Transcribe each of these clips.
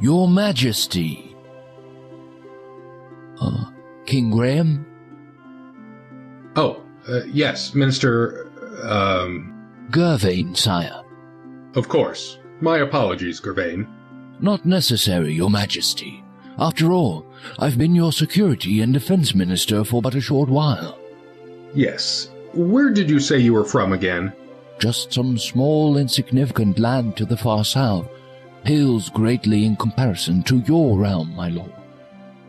Your Majesty. King Graham? Oh, yes, Minister, Gervain, sire. Of course. My apologies, Gervain. Not necessary, Your Majesty. After all, I've been your security and defense minister for but a short while. Yes. Where did you say you were from again? Just some small, insignificant land to the far south. Pales greatly in comparison to your realm, my lord.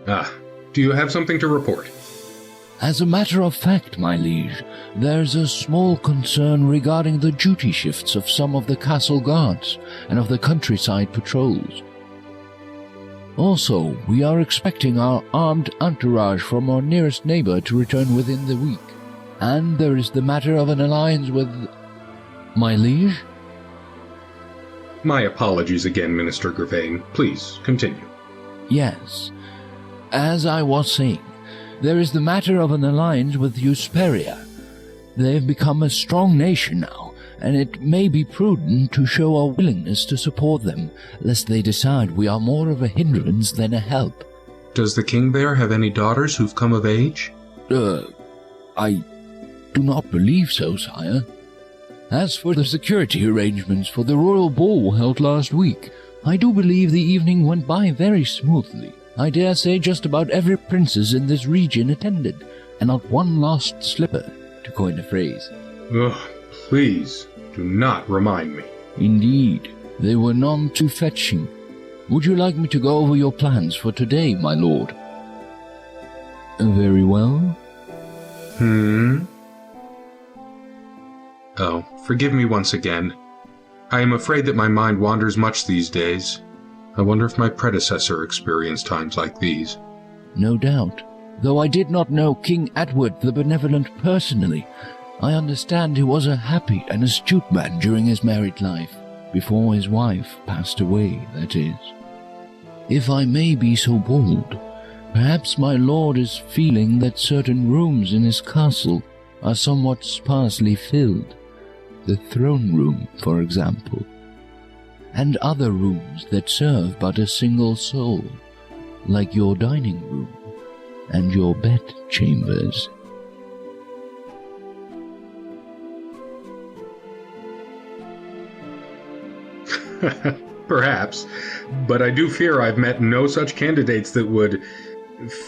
Ah, do you have something to report? As a matter of fact, my liege, there's a small concern regarding the duty shifts of some of the castle guards and of the countryside patrols. Also, we are expecting our armed entourage from our nearest neighbor to return within the week. And there is the matter of an alliance with... My liege? My apologies again, Minister Gervain. Please, continue. Yes. As I was saying, there is the matter of an alliance with Hesperia. They've become a strong nation now, and it may be prudent to show our willingness to support them, lest they decide we are more of a hindrance than a help. Does the king there have any daughters who've come of age? I do not believe so, sire. As for the security arrangements for the royal ball held last week, I do believe the evening went by very smoothly. I dare say just about every princess in this region attended, and not one lost slipper, to coin a phrase. Ugh, please, do not remind me. Indeed, they were none too fetching. Would you like me to go over your plans for today, my lord? Very well. Oh, forgive me once again. I am afraid that my mind wanders much these days. I wonder if my predecessor experienced times like these. No doubt. Though I did not know King Edward the Benevolent personally, I understand he was a happy and astute man during his married life, before his wife passed away, that is. If I may be so bold, perhaps my lord is feeling that certain rooms in his castle are somewhat sparsely filled. The throne room, for example, and other rooms that serve but a single soul, like your dining room and your bed chambers. Perhaps, but I do fear I've met no such candidates that would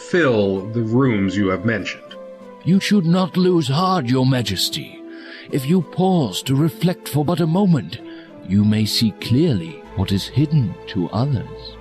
fill the rooms you have mentioned. You should not lose heart, Your Majesty. If you pause to reflect for but a moment, you may see clearly what is hidden to others.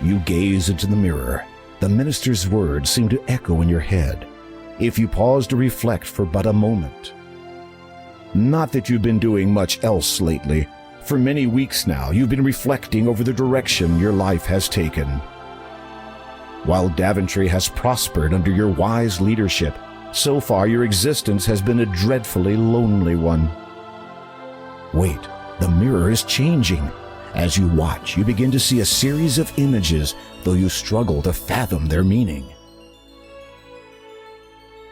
You gaze into the mirror. The minister's words seem to echo in your head, if you pause to reflect for but a moment. Not that you've been doing much else lately. For many weeks now, you've been reflecting over the direction your life has taken. While Daventry has prospered under your wise leadership, so far your existence has been a dreadfully lonely one. Wait, the mirror is changing. As you watch, you begin to see a series of images, though you struggle to fathom their meaning.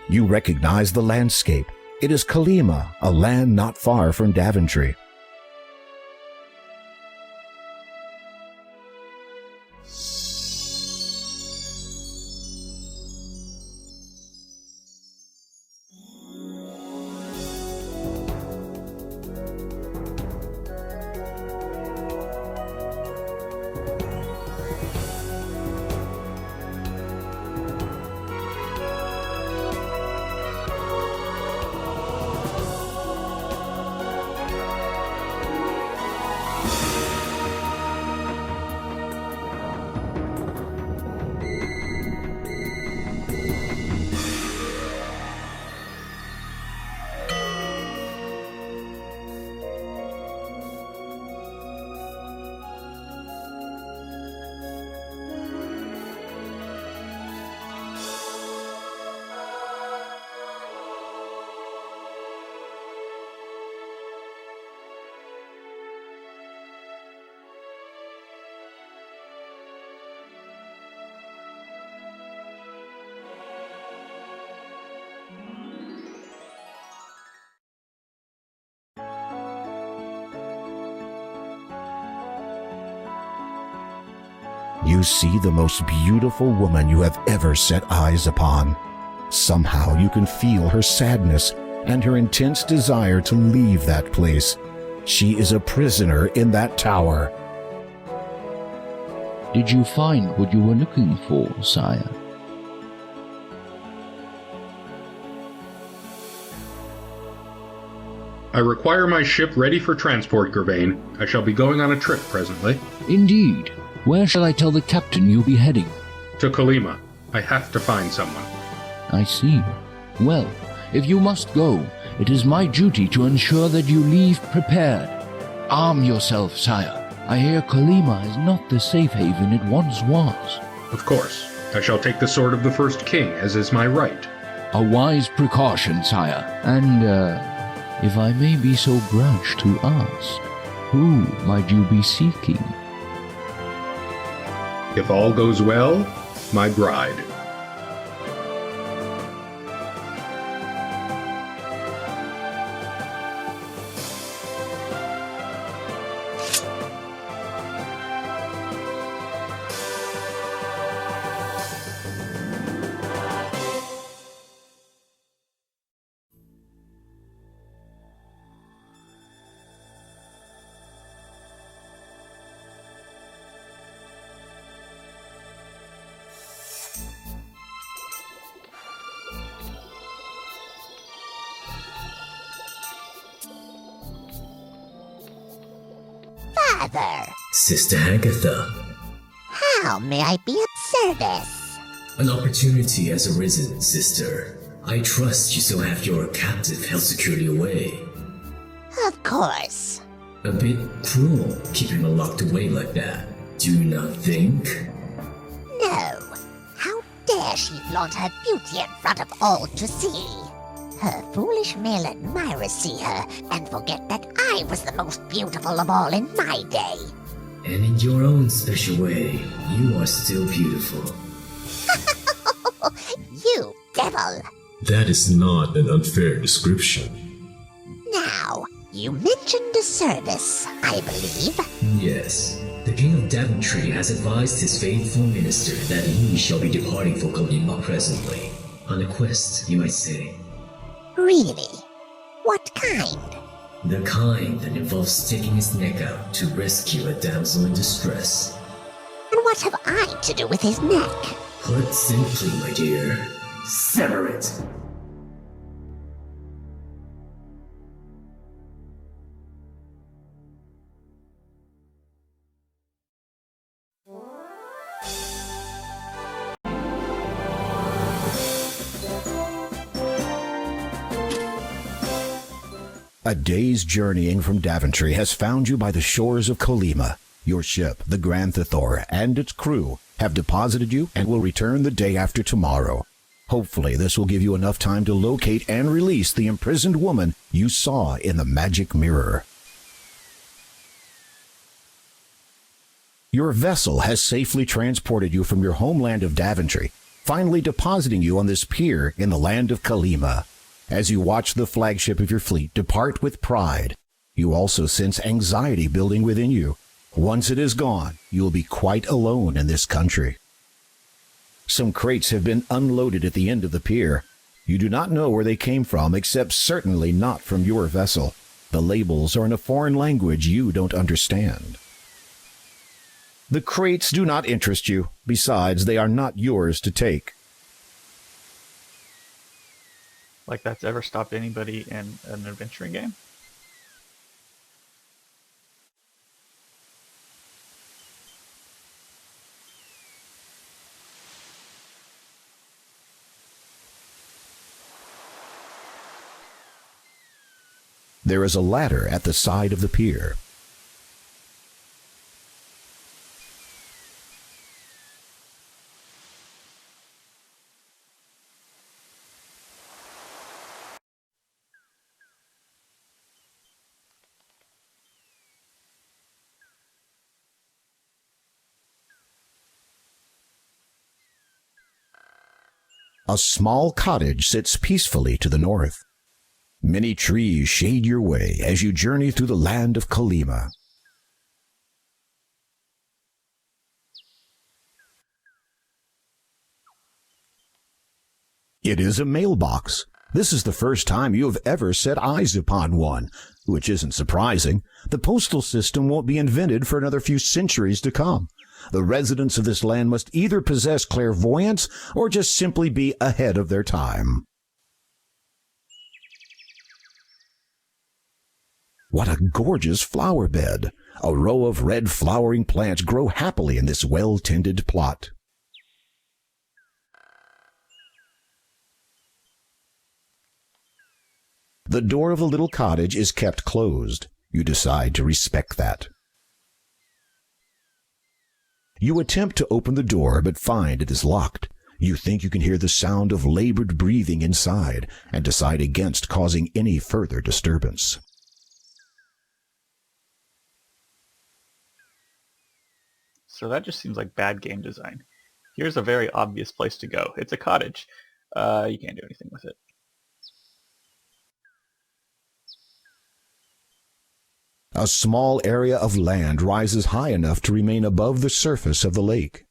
You recognize the landscape. It is Kalima, a land not far from Daventry. You see the most beautiful woman you have ever set eyes upon. Somehow you can feel her sadness and her intense desire to leave that place. She is a prisoner in that tower. Did you find what you were looking for, sire? I require my ship ready for transport, Gervain. I shall be going on a trip presently. Indeed. Where shall I tell the captain you'll be heading? To Kalima. I have to find someone. I see. Well, if you must go, it is my duty to ensure that you leave prepared. Arm yourself, sire. I hear Kalima is not the safe haven it once was. Of course. I shall take the sword of the first king, as is my right. A wise precaution, sire. And, if I may be so brash to ask, who might you be seeking? If all goes well, my bride. Father! Sister Agatha, How may I be of service? an opportunity has arisen, sister. I trust you still have your captive held securely away. Of course. A bit cruel keeping her locked away like that, do you not think? No. How dare she flaunt her beauty in front of all to see? Her foolish male admirers see her and forget that I was the most beautiful of all in my day. And in your own special way, you are still beautiful. You devil! That is not an unfair description. Now, you mentioned a service, I believe. Yes, the King of Daventry has advised his faithful minister that he shall be departing for Kalima presently. On a quest, you might say. Really? What kind? The kind that involves sticking his neck out to rescue a damsel in distress. And what have I to do with his neck? Put simply, my dear, sever it. A day's journeying from Daventry has found you by the shores of Colima. Your ship, the Grand Thethor, and its crew have deposited you and will return the day after tomorrow. Hopefully, this will give you enough time to locate and release the imprisoned woman you saw in the magic mirror. Your vessel has safely transported you from your homeland of Daventry, finally depositing you on this pier in the land of Colima. As you watch the flagship of your fleet depart with pride, you also sense anxiety building within you. Once it is gone, you will be quite alone in this country. Some crates have been unloaded at the end of the pier. You do not know where they came from, except certainly not from your vessel. The labels are in a foreign language you don't understand. The crates do not interest you. Besides, they are not yours to take. Like that's ever stopped anybody in an adventuring game? There is a ladder at the side of the pier. A small cottage sits peacefully to the north. Many trees shade your way as you journey through the land of Colima. It is a mailbox. This is the first time you have ever set eyes upon one, which isn't surprising. The postal system won't be invented for another few centuries to come. The residents of this land must either possess clairvoyance or just simply be ahead of their time. What a gorgeous flower bed! A row of red flowering plants grow happily in this well-tended plot. The door of the little cottage is kept closed. You decide to respect that. You attempt to open the door but find it is locked. You think you can hear the sound of labored breathing inside and decide against causing any further disturbance. So that just seems like bad game design. Here's a very obvious place to go. It's a cottage. You can't do anything with it. A small area of land rises high enough to remain above the surface of the lake.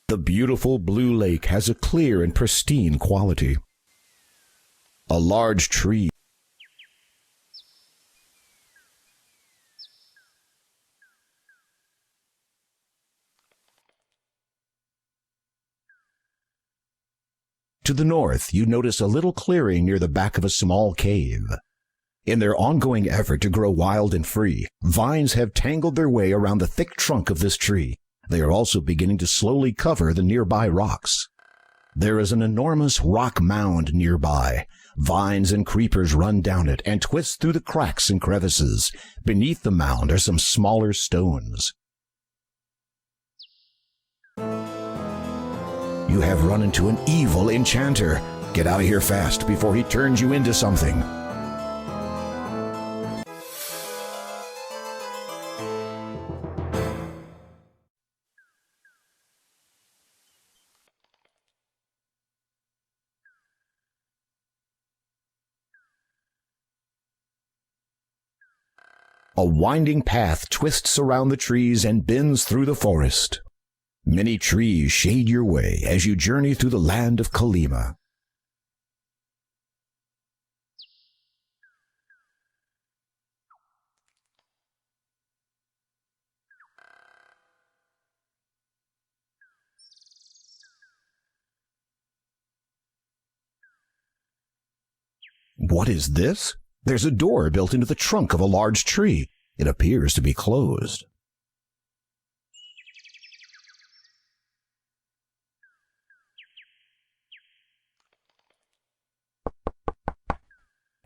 The beautiful blue lake has a clear and pristine quality. A large tree to the north, you notice a little clearing near the back of a small cave. In their ongoing effort to grow wild and free, vines have tangled their way around the thick trunk of this tree. They are also beginning to slowly cover the nearby rocks. There is an enormous rock mound nearby. Vines and creepers run down it and twist through the cracks and crevices. Beneath the mound are some smaller stones. You have run into an evil enchanter. Get out of here fast before he turns you into something. A winding path twists around the trees and bends through the forest. Many trees shade your way as you journey through the land of Colima. What is this? There's a door built into the trunk of a large tree. It appears to be closed.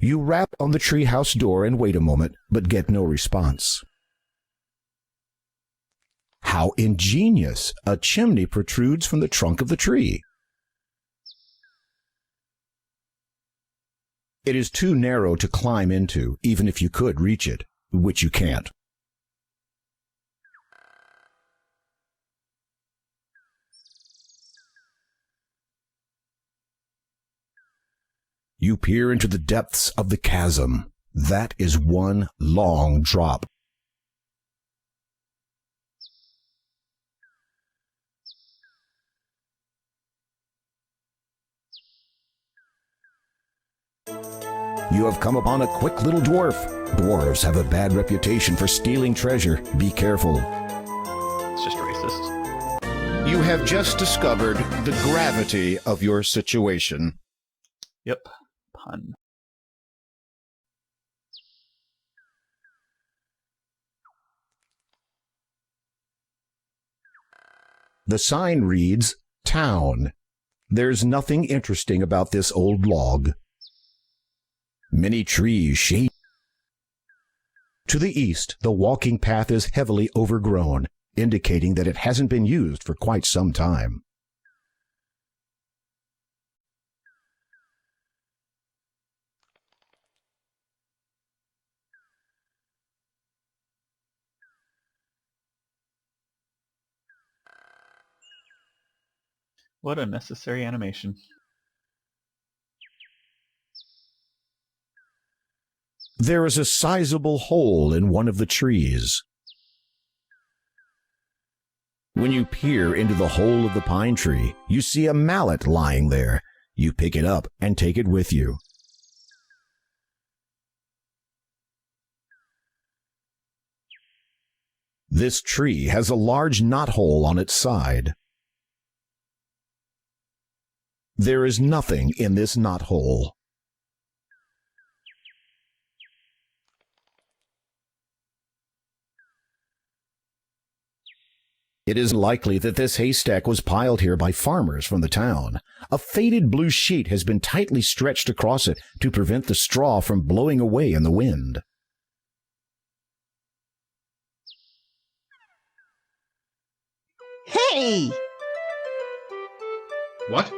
You rap on the treehouse door and wait a moment, but get no response. How ingenious! A chimney protrudes from the trunk of the tree. It is too narrow to climb into, even if you could reach it, which you can't. You peer into the depths of the chasm. That is one long drop. You have come upon a quick little dwarf. Dwarves have a bad reputation for stealing treasure. Be careful. It's just racist. You have just discovered the gravity of your situation. Yep. Pun. The sign reads, Town. There's nothing interesting about this old log. Many trees shade. To the east, the walking path is heavily overgrown, indicating that it hasn't been used for quite some time. What a necessary animation. There is a sizable hole in one of the trees. When you peer into the hole of the pine tree, you see a mallet lying there. You pick it up and take it with you. This tree has a large knothole on its side. There is nothing in this knothole. It is likely that this haystack was piled here by farmers from the town. A faded blue sheet has been tightly stretched across it to prevent the straw from blowing away in the wind. Hey! What?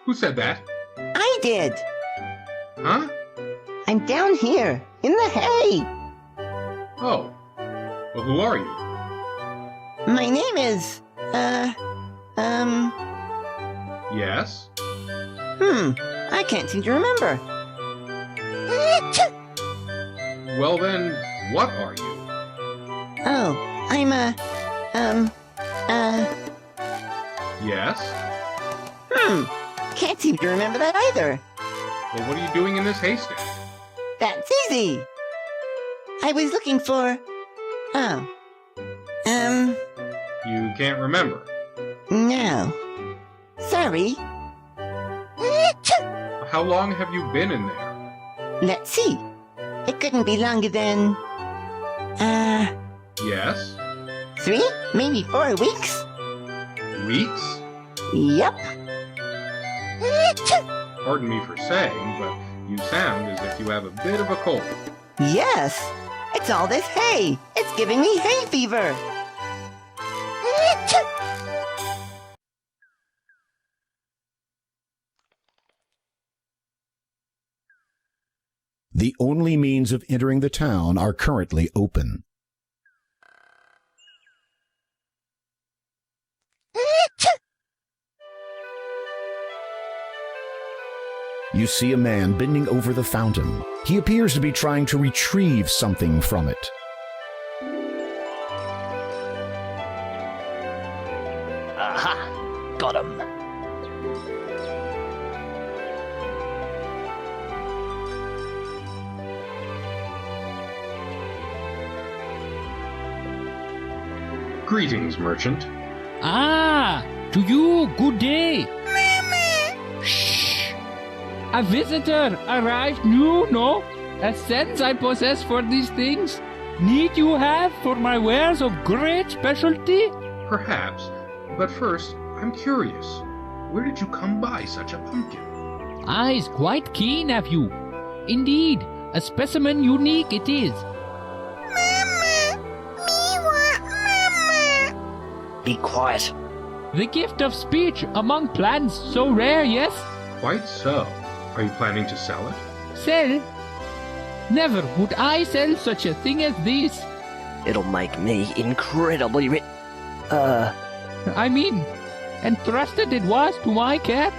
Who said that? I did! Huh? I'm down here, in the hay! Oh. Well, who are you? My name is, Yes? I can't seem to remember. Well then, what are you? Oh, I'm Yes? Can't seem to remember that either. Well, what are you doing in this haystack? That's easy. I was looking for, You can't remember. no. Sorry. How long have you been in there? Let's see. It couldn't be longer than, Yes? 3, maybe 4 weeks? Weeks? Yep. Pardon me for saying, but you sound as if you have a bit of a cold. Yes. It's all this hay. It's giving me hay fever. The only means of entering the town are currently open. You see a man bending over the fountain. He appears to be trying to retrieve something from it. Aha! Got him. Greetings, merchant. Ah, to you, good day. Shh. A visitor arrived new, no? A sense I possess for these things. Need you have for my wares of great specialty? Perhaps, but first, I'm curious. Where did you come by such a pumpkin? Eyes quite keen, nephew. Indeed, a specimen unique it is. Mama! Me want Mama! Be quiet. The gift of speech among plants so rare, yes? Quite so. Are you planning to sell it? Sell? Never would I sell such a thing as this. It'll make me incredibly rich. I mean, entrusted it was to my care.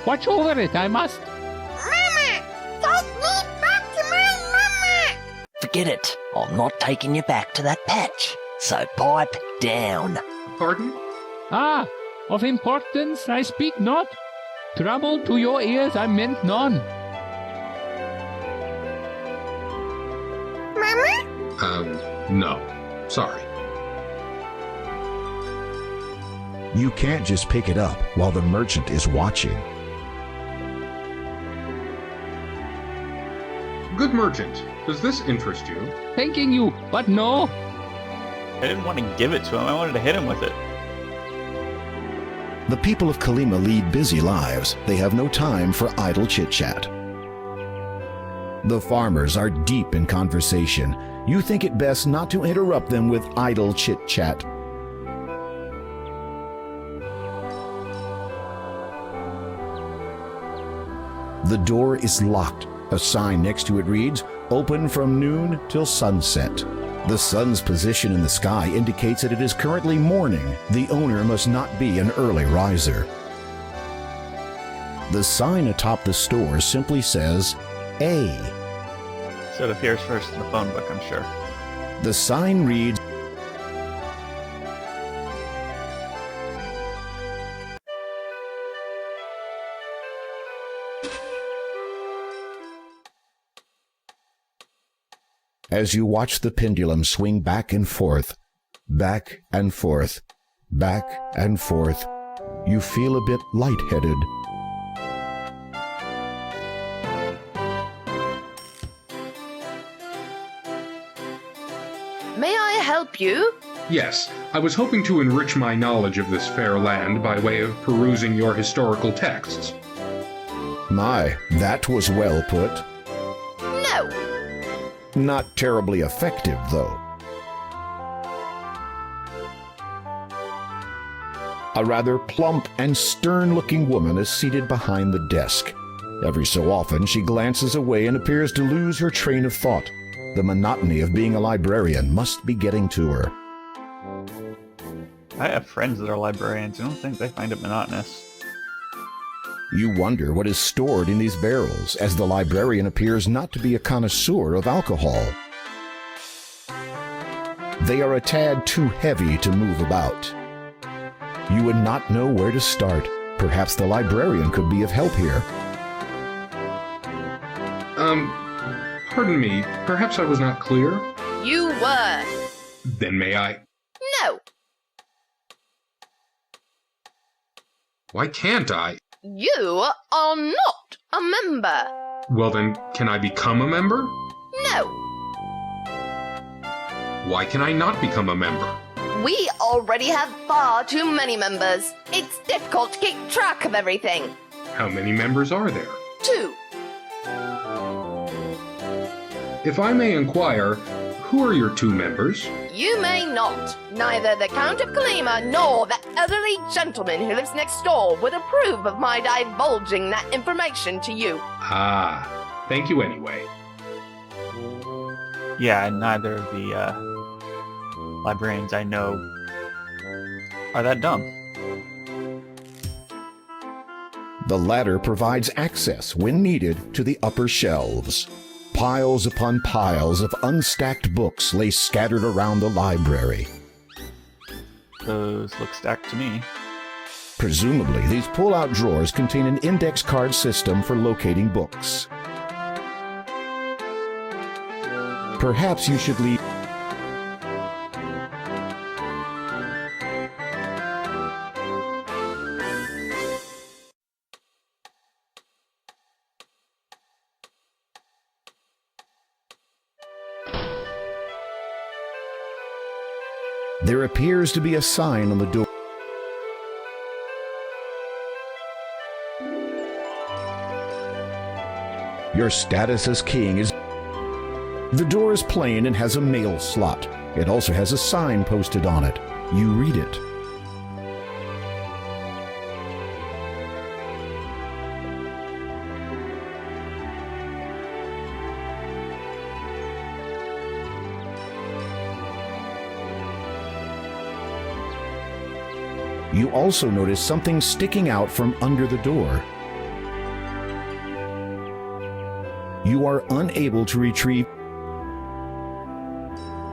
Watch over it, I must. Mama! Take me back to my Mama! Forget it. I'm not taking you back to that patch. So pipe down. Pardon? Ah, of importance I speak not. Trouble to your ears I meant none. Mama? No. Sorry. You can't just pick it up while the merchant is watching. Good merchant, does this interest you? Thanking you, but no. I didn't want to give it to him. I wanted to hit him with it. The people of Kalima lead busy lives. They have no time for idle chit-chat. The farmers are deep in conversation. You think it best not to interrupt them with idle chit-chat. The door is locked. A sign next to it reads, "Open from noon till sunset." The sun's position in the sky indicates that it is currently morning. The owner must not be an early riser. The sign atop the store simply says, A. So it appears first in the phone book, I'm sure. The sign reads, as you watch the pendulum swing back and forth, back and forth, back and forth, you feel a bit lightheaded. May I help you? Yes, I was hoping to enrich my knowledge of this fair land by way of perusing your historical texts. My, that was well put. No. Not terribly effective, though. A rather plump and stern-looking woman is seated behind the desk. Every so often, she glances away and appears to lose her train of thought. The monotony of being a librarian must be getting to her. I have friends that are librarians. I don't think they find it monotonous. You wonder what is stored in these barrels, as the librarian appears not to be a connoisseur of alcohol. They are a tad too heavy to move about. You would not know where to start. Perhaps the librarian could be of help here. Pardon me, perhaps I was not clear? You were. Then may I? No. Why can't I? You are not a member. Well then, can I become a member? No. Why can I not become a member? We already have far too many members. It's difficult to keep track of everything. How many members are there? 2. If I may inquire, who are your 2 members? You may not. Neither the Count of Kalima nor the elderly gentleman who lives next door would approve of my divulging that information to you. Ah, thank you anyway. Yeah, and neither of the librarians I know are that dumb. The ladder provides access, when needed, to the upper shelves. Piles upon piles of unstacked books lay scattered around the library. Those look stacked to me. Presumably, these pull-out drawers contain an index card system for locating books. Perhaps you should leave. There appears to be a sign on the door. Your status as king is... The door is plain and has a mail slot. It also has a sign posted on it. You read it. You also notice something sticking out from under the door. You are unable to retrieve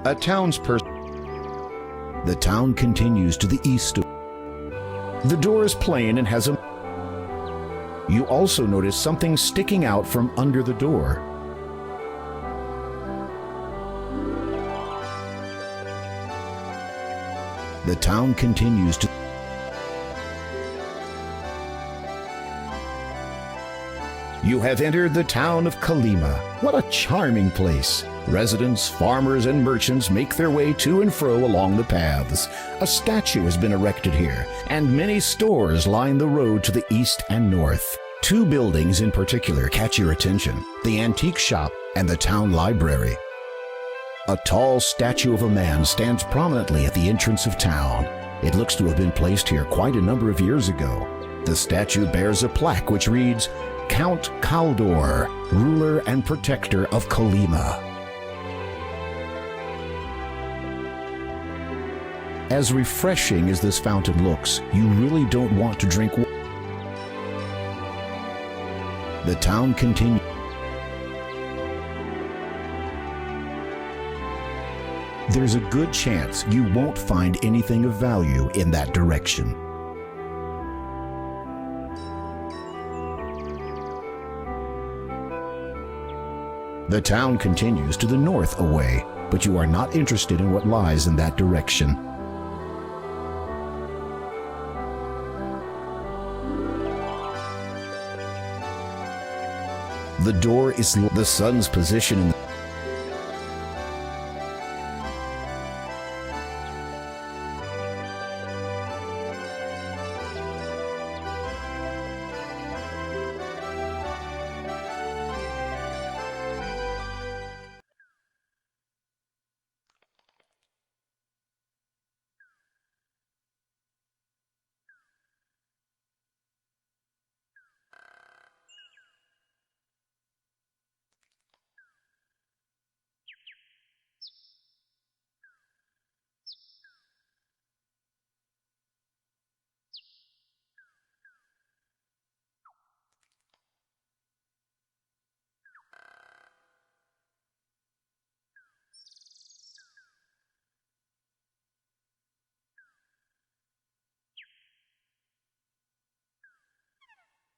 a townsperson. The town continues to the east. The door is plain and has a... You also notice something sticking out from under the door. The town continues to... You have entered the town of Kalima. What a charming place. Residents, farmers, and merchants make their way to and fro along the paths. A statue has been erected here, and many stores line the road to the east and north. Two buildings in particular catch your attention: the antique shop and the town library. A tall statue of a man stands prominently at the entrance of town. It looks to have been placed here quite a number of years ago. The statue bears a plaque which reads, Count Kaldor, ruler and protector of Kalima. As refreshing as this fountain looks, you really don't want to drink water. The town continues. There's a good chance you won't find anything of value in that direction. The town continues to the north away, but you are not interested in what lies in that direction. The door is the sun's position in the...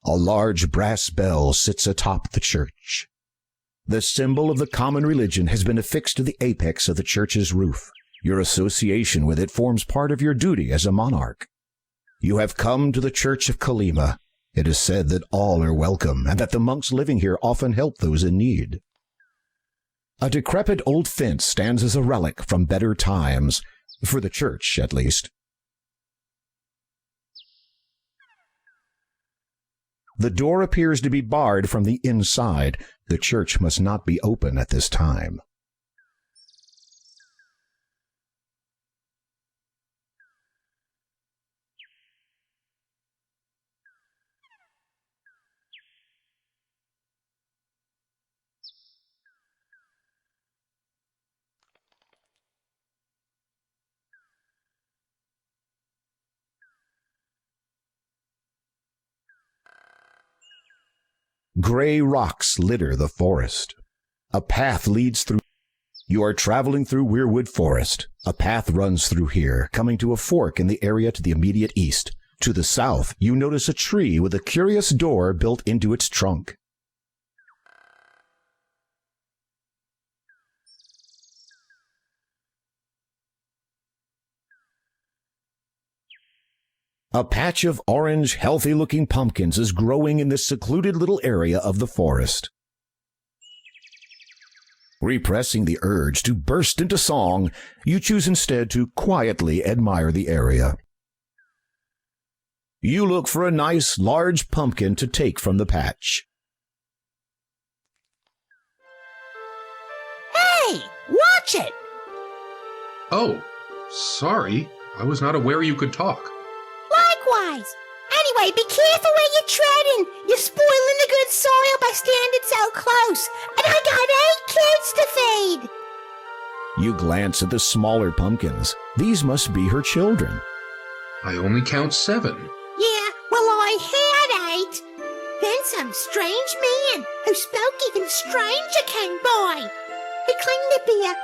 A large brass bell sits atop the church. The symbol of the common religion has been affixed to the apex of the church's roof. Your association with it forms part of your duty as a monarch. You have come to the Church of Kalima. It is said that all are welcome, and that the monks living here often help those in need. A decrepit old fence stands as a relic from better times, for the church at least. The door appears to be barred from the inside. The church must not be open at this time. Gray rocks litter the forest. A path leads through. You are traveling through Weirwood Forest. A path runs through here, coming to a fork in the area to the immediate east. To the south, you notice a tree with a curious door built into its trunk. A patch of orange, healthy-looking pumpkins is growing in this secluded little area of the forest. Repressing the urge to burst into song, you choose instead to quietly admire the area. You look for a nice, large pumpkin to take from the patch. Watch it! Oh, sorry. I was not aware you could talk. Likewise. Anyway, be careful where you're treading. You're spoiling the good soil by standing so close. And I got 8 kids to feed. You glance at the smaller pumpkins. These must be her children. I only count 7. Yeah, well, I had 8. Then some strange man who spoke even stranger came by. He claimed to be a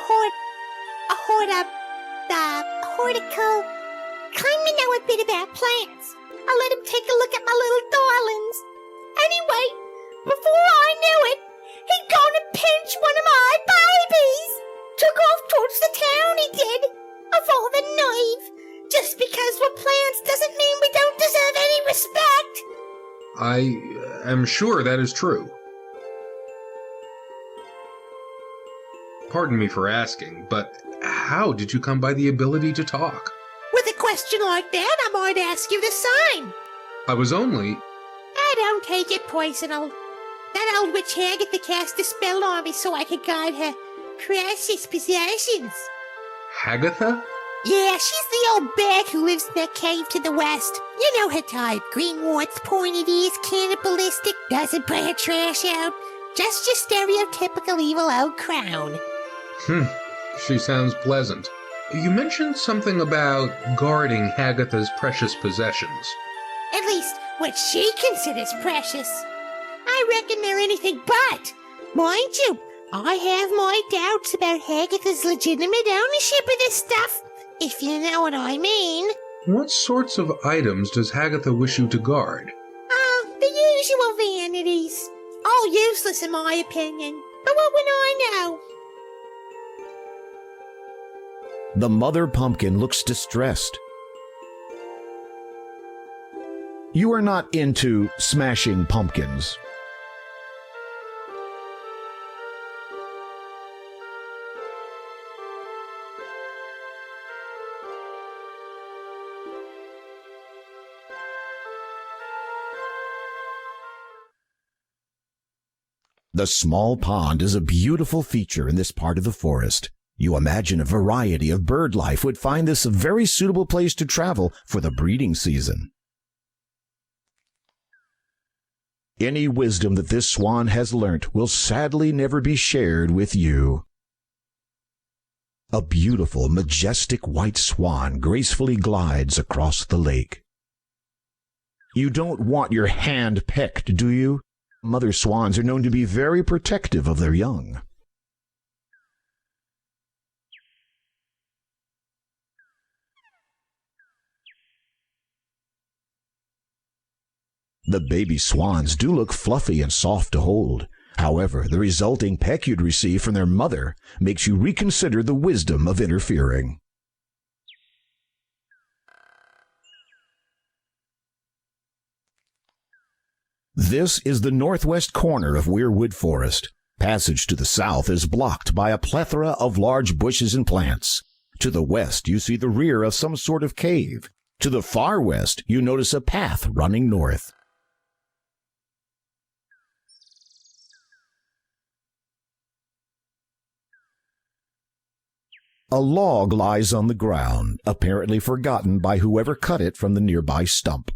horticle. Claimed to know a bit about plants. I let him take a look at my little darlings. Anyway, before I knew it, he'd gone and pinched one of my babies. Took off towards the town, he did. Of all the naive. Just because we're plants doesn't mean we don't deserve any respect. I am sure that is true. Pardon me for asking, but how did you come by the ability to talk? With a question like that, I might ask you the same. I was only... I don't take it personal. That old witch Hagatha cast a spell on me so I could guide her precious possessions. Hagatha? Yeah, she's the old bag who lives in that cave to the west. You know her type. Green warts, pointed ears, cannibalistic, doesn't put her trash out. Just your stereotypical evil old crown. She sounds pleasant. You mentioned something about guarding Hagatha's precious possessions. At least what she considers precious. I reckon they're anything but. Mind you, I have my doubts about Hagatha's legitimate ownership of this stuff, if you know what I mean. What sorts of items does Hagatha wish you to guard? Oh, the usual vanities. All useless in my opinion. But what would I know? The mother pumpkin looks distressed. You are not into smashing pumpkins. The small pond is a beautiful feature in this part of the forest. You imagine a variety of bird life would find this a very suitable place to travel for the breeding season. Any wisdom that this swan has learnt will sadly never be shared with you. A beautiful, majestic white swan gracefully glides across the lake. You don't want your hand pecked, do you? Mother swans are known to be very protective of their young. The baby swans do look fluffy and soft to hold. However, the resulting peck you'd receive from their mother makes you reconsider the wisdom of interfering. This is the northwest corner of Weirwood Forest. Passage to the south is blocked by a plethora of large bushes and plants. To the west, you see the rear of some sort of cave. To the far west, you notice a path running north. A log lies on the ground, apparently forgotten by whoever cut it from the nearby stump.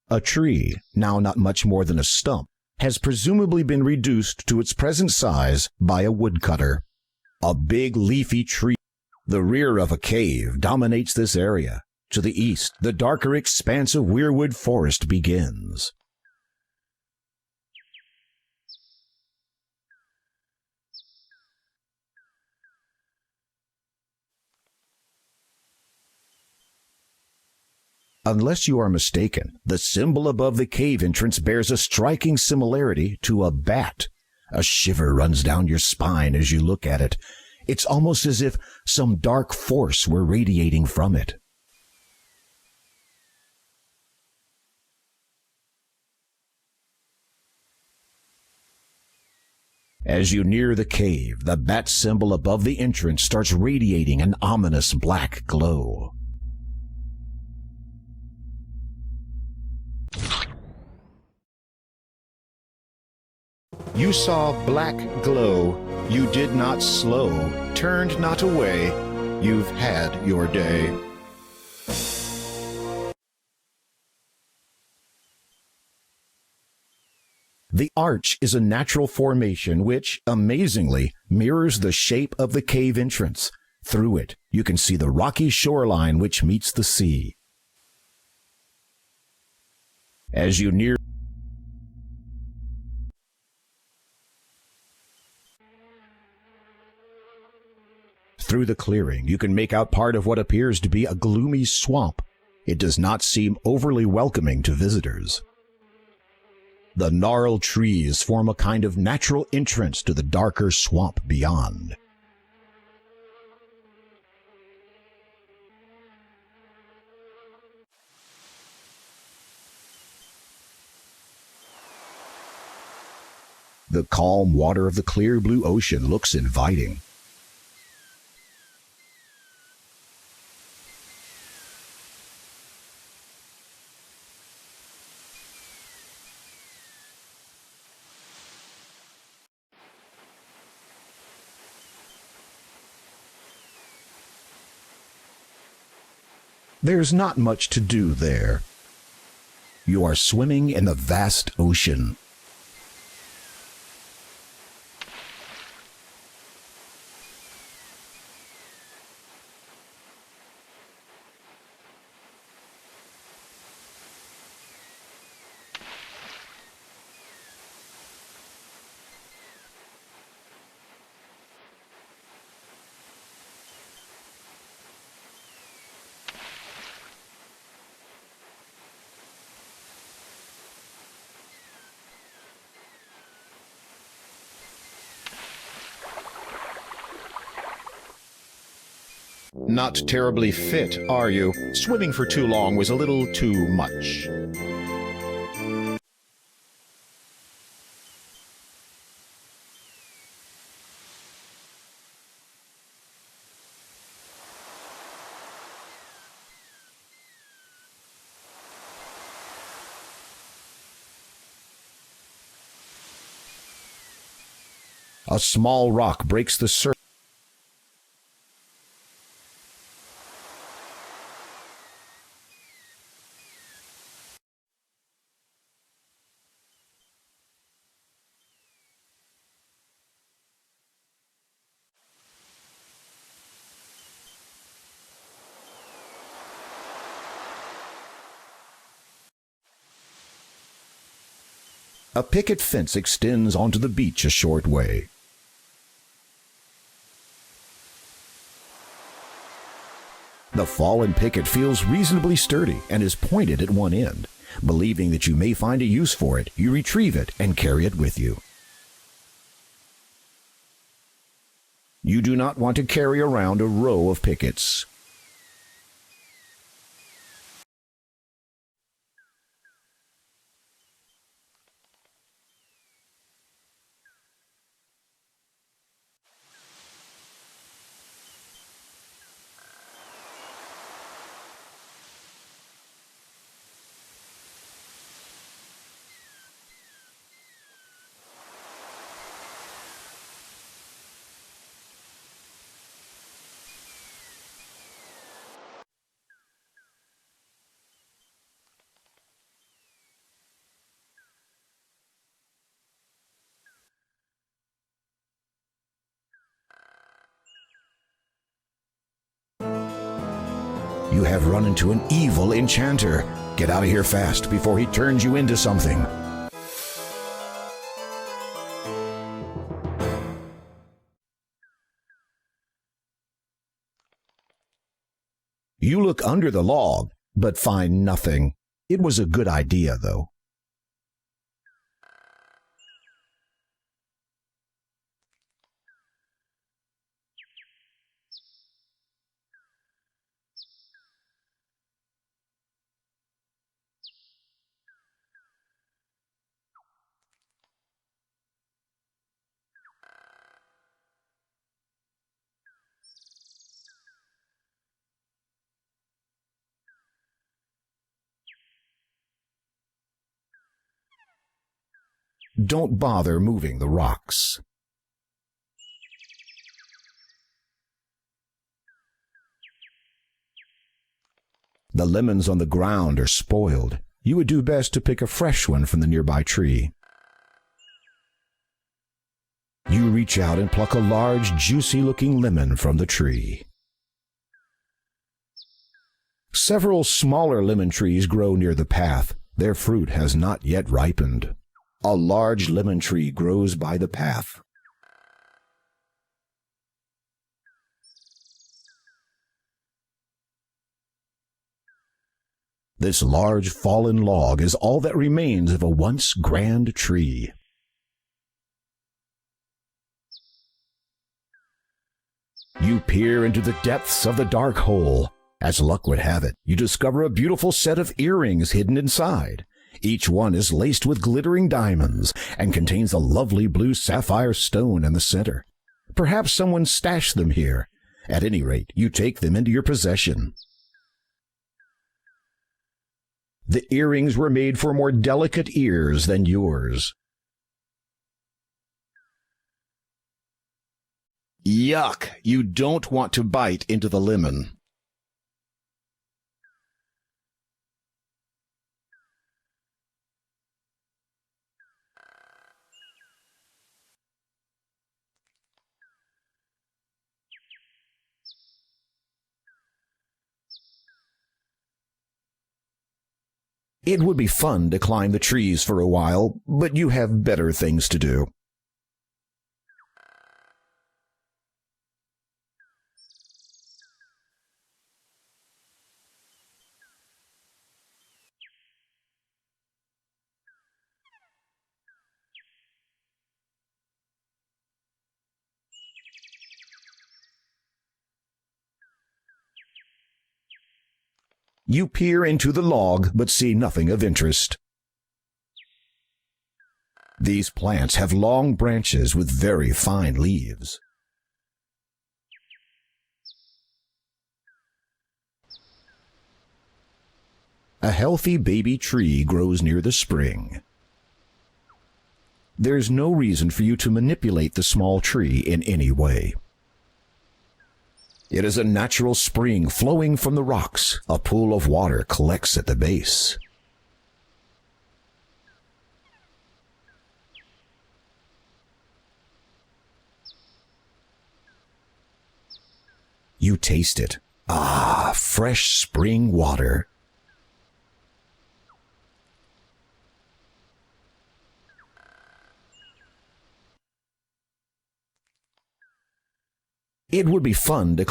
A tree, now not much more than a stump, has presumably been reduced to its present size by a woodcutter. A big leafy tree, the rear of a cave, dominates this area. To the east, the darker expanse of Weirwood Forest begins. Unless you are mistaken, the symbol above the cave entrance bears a striking similarity to a bat. A shiver runs down your spine as you look at it. It's almost as if some dark force were radiating from it. As you near the cave, the bat symbol above the entrance starts radiating an ominous black glow. You saw black glow You did not slow, turned not away. You've had your day. The arch is a natural formation which, amazingly, mirrors the shape of the cave entrance. Through it, you can see the rocky shoreline which meets the sea. As you near through the clearing, you can make out part of what appears to be a gloomy swamp. It does not seem overly welcoming to visitors. The gnarled trees form a kind of natural entrance to the darker swamp beyond. The calm water of the clear blue ocean looks inviting. There's not much to do there. You are swimming in the vast ocean. Not terribly fit, are you? Swimming for too long was a little too much. A small rock breaks the surface. A picket fence extends onto the beach a short way. The fallen picket feels reasonably sturdy and is pointed at one end. Believing that you may find a use for it, you retrieve it and carry it with you. You do not want to carry around a row of pickets. You have run into an evil enchanter. Get out of here fast before he turns you into something. You look under the log, but find nothing. It was a good idea, though. Don't bother moving the rocks. The lemons on the ground are spoiled. You would do best to pick a fresh one from the nearby tree. You reach out and pluck a large, juicy-looking lemon from the tree. Several smaller lemon trees grow near the path. Their fruit has not yet ripened. A large lemon tree grows by the path. This large fallen log is all that remains of a once grand tree. You peer into the depths of the dark hole. As luck would have it, you discover a beautiful set of earrings hidden inside. Each one is laced with glittering diamonds and contains a lovely blue sapphire stone in the center. Perhaps someone stashed them here. At any rate, you take them into your possession. The earrings were made for more delicate ears than yours. Yuck! You don't want to bite into the lemon. It would be fun to climb the trees for a while, but you have better things to do. You peer into the log, but see nothing of interest. These plants have long branches with very fine leaves. A healthy baby tree grows near the spring. There's no reason for you to manipulate the small tree in any way. It is a natural spring flowing from the rocks. A pool of water collects at the base. You taste it. Ah, fresh spring water. It would be fun to...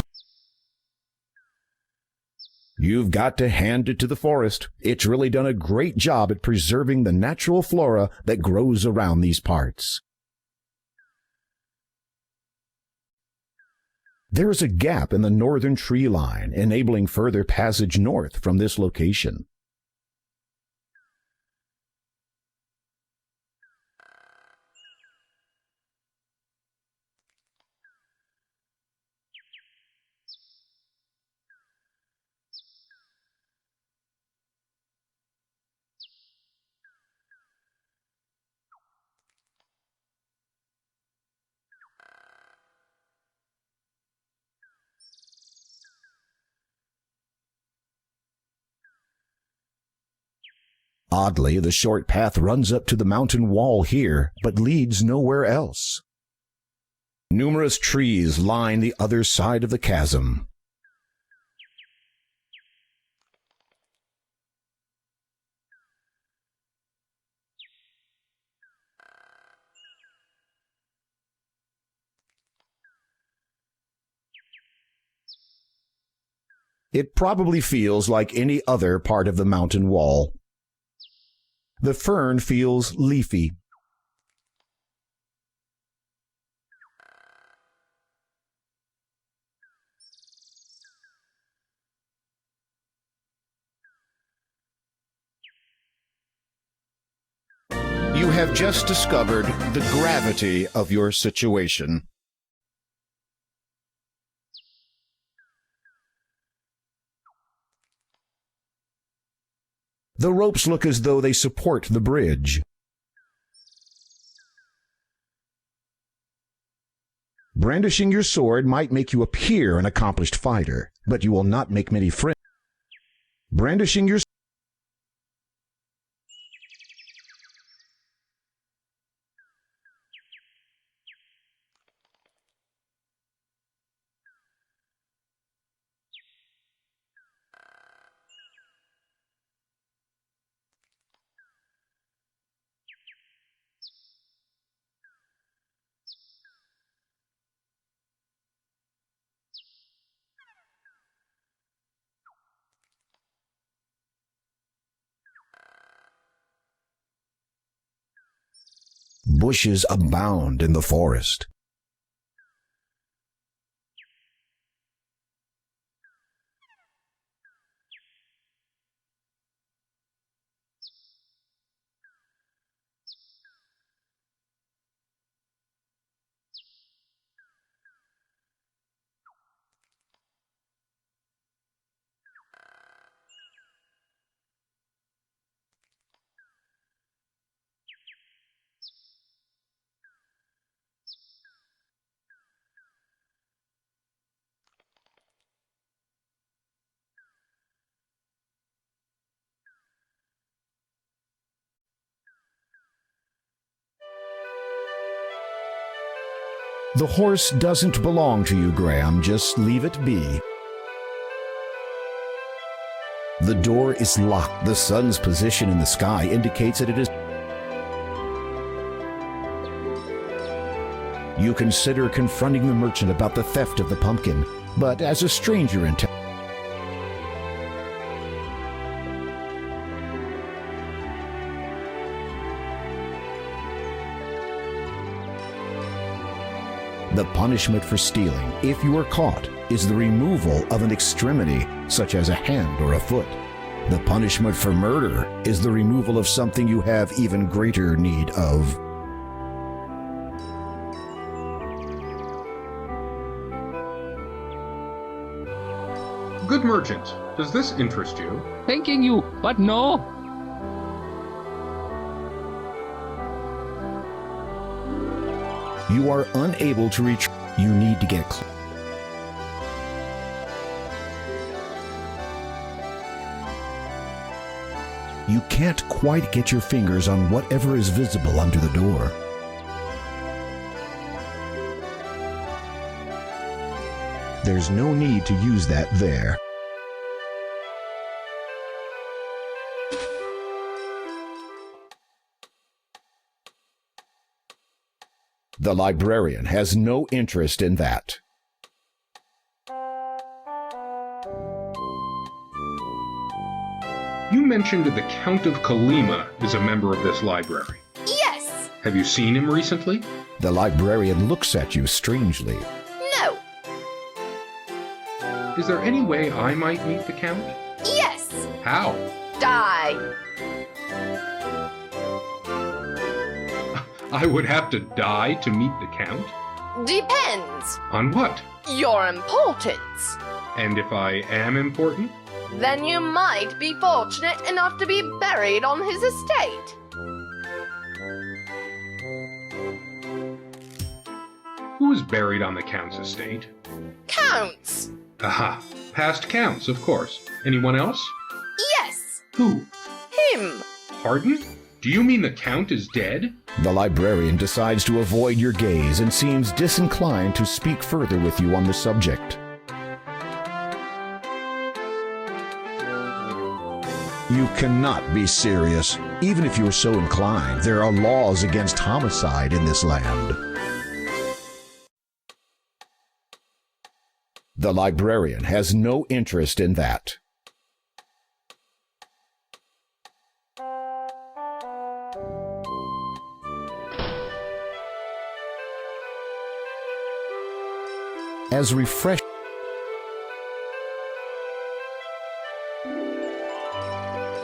You've got to hand it to the forest. It's really done a great job at preserving the natural flora that grows around these parts. There is a gap in the northern tree line, enabling further passage north from this location. Oddly, the short path runs up to the mountain wall here, but leads nowhere else. Numerous trees line the other side of the chasm. It probably feels like any other part of the mountain wall. The fern feels leafy. You have just discovered the gravity of your situation. The ropes look as though they support the bridge. Brandishing your sword might make you appear an accomplished fighter, but you will not make many friends. brandishing your bushes abound in the forest. The horse doesn't belong to you, Graham. Just leave it be. The door is locked. The sun's position in the sky indicates that it is. You consider confronting the merchant about the theft of the pumpkin, but as a stranger in town, the punishment for stealing, if you are caught, is the removal of an extremity, such as a hand or a foot. The punishment for murder is the removal of something you have even greater need of. Good merchant, does this interest you? Thanking you, but no. You are unable to reach. You need to get close. You can't quite get your fingers on whatever is visible under the door. There's no need to use that there. The librarian has no interest in that. You mentioned the Count of Kalima is a member of this library. Yes! Have you seen him recently? The librarian looks at you strangely. No! Is there any way I might meet the Count? Yes! How? Die! I would have to die to meet the Count? Depends. On what? Your importance. And if I am important? Then you might be fortunate enough to be buried on his estate. Who is buried on the Count's estate? Counts. Aha. Past Counts, of course. Anyone else? Yes. Who? Him. Pardon? Do you mean the Count is dead? The librarian decides to avoid your gaze and seems disinclined to speak further with you on the subject. You cannot be serious. Even if you are so inclined, there are laws against homicide in this land. The librarian has no interest in that. As refresh.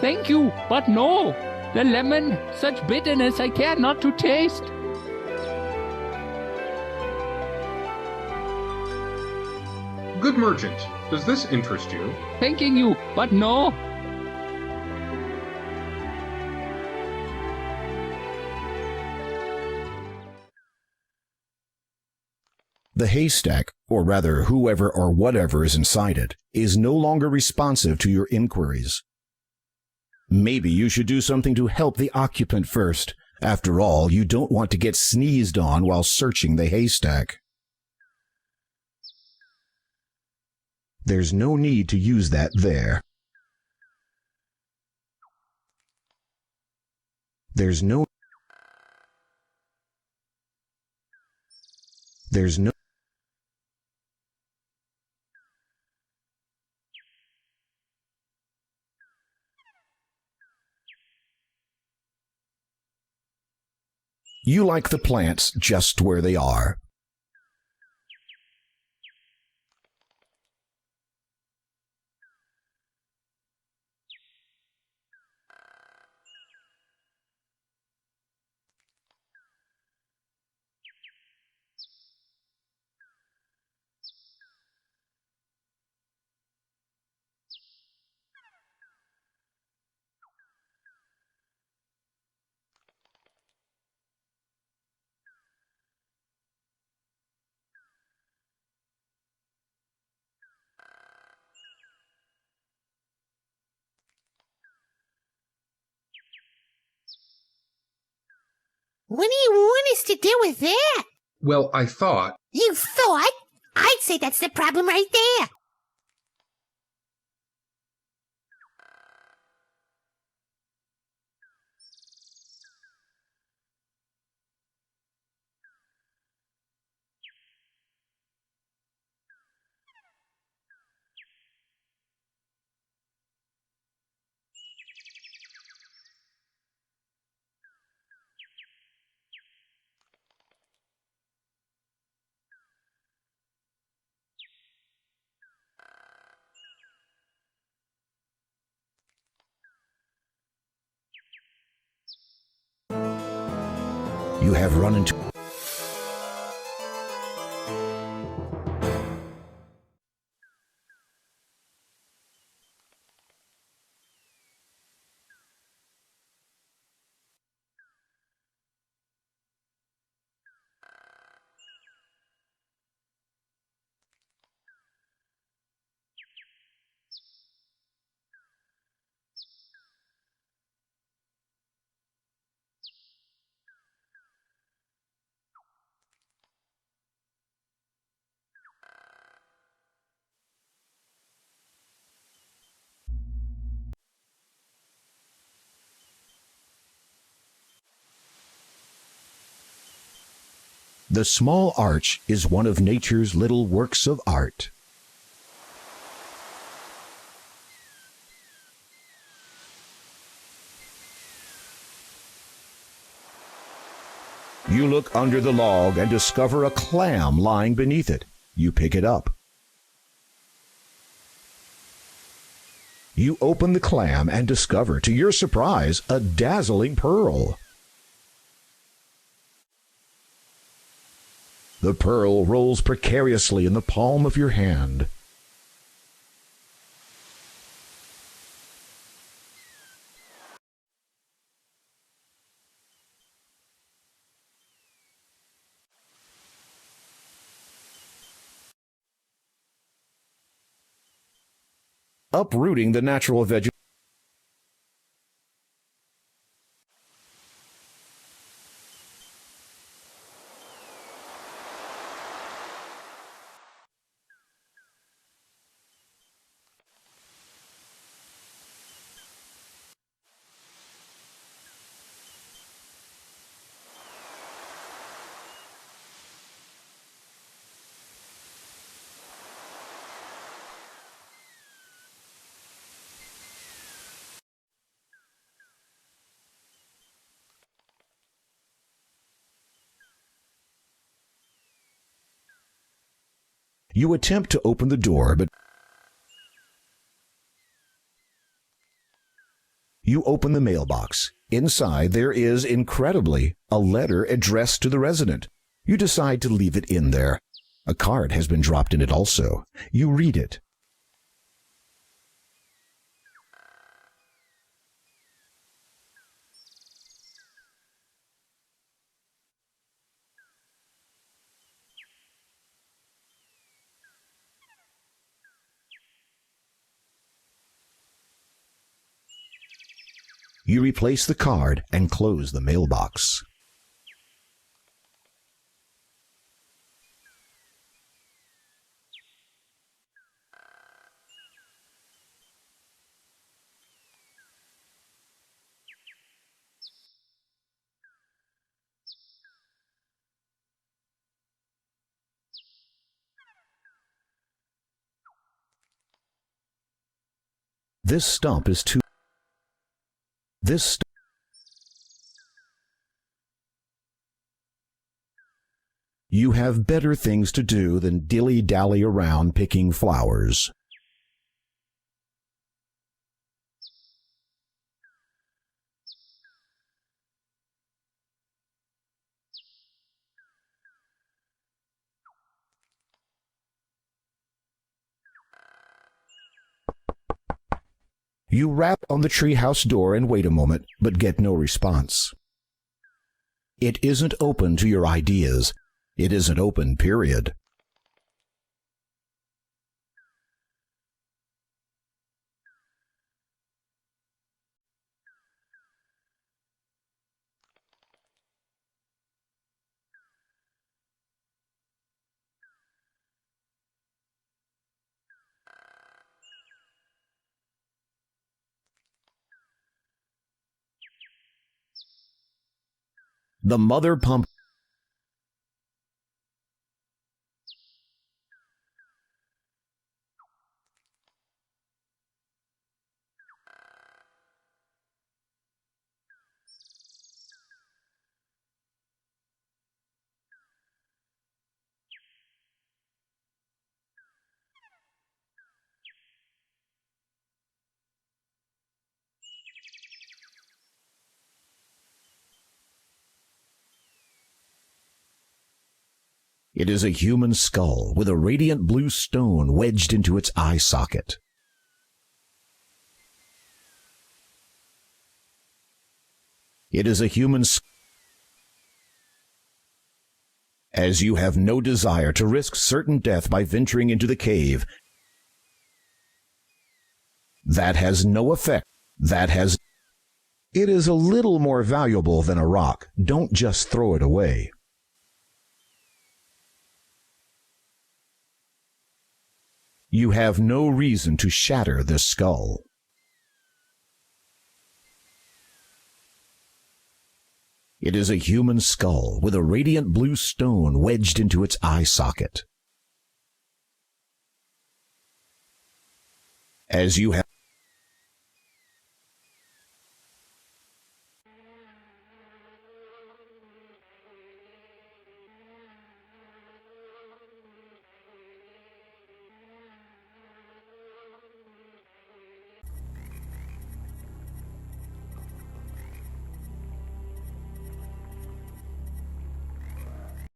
Thank you, but no. The lemon, such bitterness I care not to taste. Good merchant, does this interest you? Thanking you, but no. The haystack, or rather whoever or whatever is inside it, is no longer responsive to your inquiries. Maybe you should do something to help the occupant first. After all, you don't want to get sneezed on while searching the haystack. There's no need to use that there. There's no You like the plants just where they are. What do you want us to do with that? Well, I thought... You thought? I'd say that's the problem right there. You have run into... The small arch is one of nature's little works of art. You look under the log and discover a clam lying beneath it. You pick it up. You open the clam and discover, to your surprise, a dazzling pearl. The pearl rolls precariously in the palm of your hand. Uprooting the natural vegetation. You attempt to open the door, but you open the mailbox. Inside, there is, incredibly, a letter addressed to the resident. You decide to leave it in there. A card has been dropped in it also. You read it. You replace the card and close the mailbox. This stump is too... You have better things to do than dilly-dally around picking flowers. You rap on the treehouse door and wait a moment, but get no response. It isn't open to your ideas. It isn't open, period. The mother pump. It is a human skull with a radiant blue stone wedged into its eye socket. It is a human skull. As you have no desire to risk certain death by venturing into the cave, that has no effect. It is a little more valuable than a rock. Don't just throw it away. You have no reason to shatter this skull. It is a human skull with a radiant blue stone wedged into its eye socket. As you have